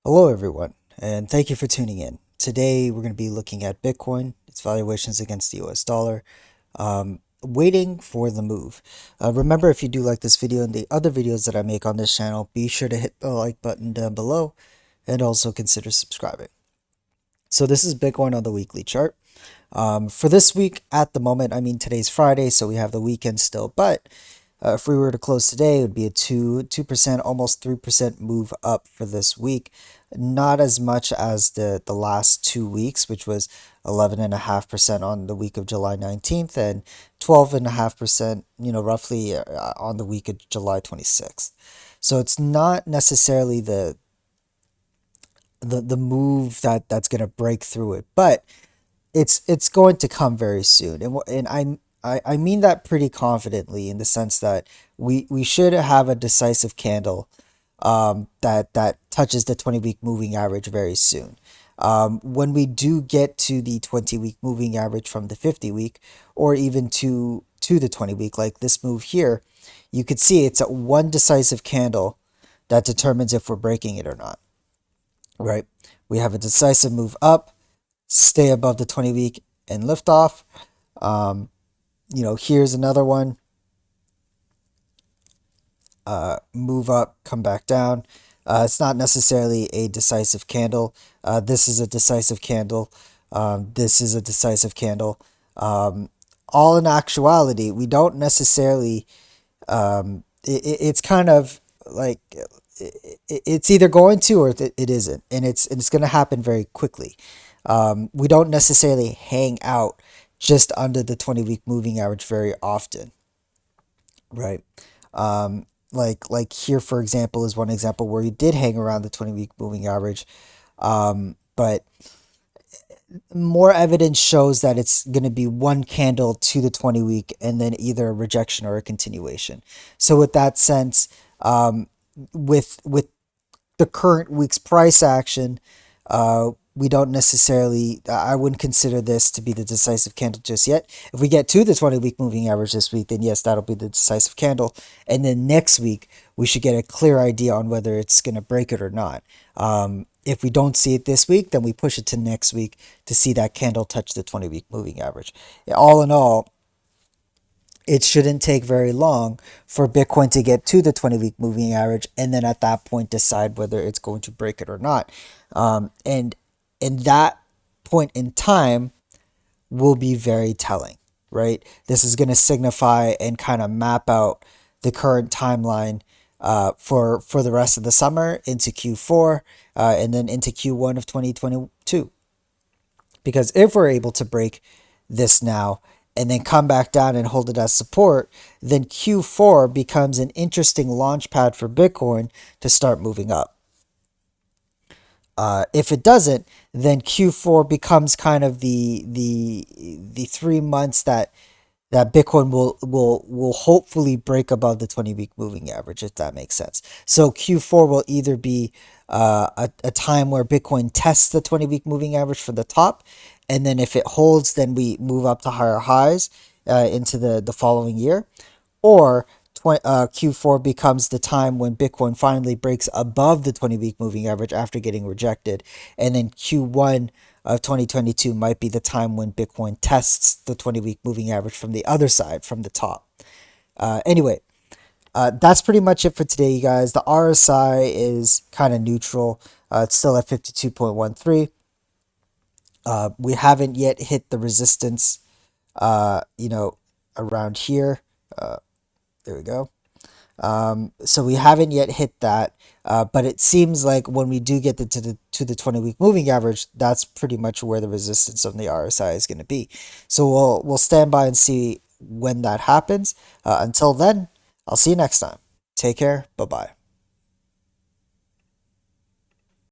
Hello, everyone, and thank you for tuning in. Today, we're going to be looking at Bitcoin, its valuations against the US dollar, waiting for the move. Remember, if you do like this video and the other videos that I make on this channel, be sure to hit the like button down below and also consider subscribing. So, this is Bitcoin on the weekly chart. For this week, at the moment, I mean, today's Friday, so we have the weekend still, but if we were to close today, it would be a 2%, almost 3% move up for this week. Not as much as the last 2 weeks, which was 11.5% on the week of July 19th and 12.5%, roughly on the week of July 26th. So it's not necessarily the move that's going to break through it, but it's going to come very soon, and I mean that pretty confidently in the sense that we should have a decisive candle that touches the 20-week moving average very soon. When we do get to the 20-week moving average from the 50-week, or even to the 20-week, like this move here, you could see it's a one decisive candle that determines if we're breaking it or not. Right? We have a decisive move up, stay above the 20-week and lift off. Here's another one. Move up, come back down. It's not necessarily a decisive candle. This is a decisive candle. This is a decisive candle. All in actuality, we don't necessarily. It's kind of like it's either going to or it isn't, and it's going to happen very quickly. We don't necessarily hang out just under the 20-week moving average very often, right? Like here, for example, is one example where you did hang around the 20-week moving average, but more evidence shows that it's going to be one candle to the 20-week and then either a rejection or a continuation. So with that sense, with the current week's price action, we don't necessarily, I wouldn't consider this to be the decisive candle just yet. If we get to the 20-week moving average this week, then yes, that'll be the decisive candle. And then next week, we should get a clear idea on whether it's going to break it or not. If we don't see it this week, then we push it to next week to see that candle touch the 20-week moving average. All in all, it shouldn't take very long for Bitcoin to get to the 20-week moving average and then at that point decide whether it's going to break it or not. And in that point in time will be very telling, right? This is going to signify and kind of map out the current timeline for the rest of the summer into Q4 and then into Q1 of 2022. Because if we're able to break this now and then come back down and hold it as support, then Q4 becomes an interesting launch pad for Bitcoin to start moving up. If it doesn't, then Q4 becomes kind of the 3 months that Bitcoin will hopefully break above the 20-week moving average, if that makes sense. So Q4 will either be a time where Bitcoin tests the 20-week moving average for the top, and then if it holds, then we move up to higher highs into the following year, or Q4 becomes the time when Bitcoin finally breaks above the 20-week moving average after getting rejected, and then Q1 of 2022 might be the time when Bitcoin tests the 20-week moving average from the other side, from the top. Anyway, that's pretty much it for today, you guys. The RSI is kind of neutral. It's still at 52.13. We haven't yet hit the resistance, around here. There we go. So we haven't yet hit that, but it seems like when we do get to the 20-week moving average, that's pretty much where the resistance of the RSI is going to be. So we'll stand by and see when that happens. Until then, I'll see you next time. Take care. Bye bye.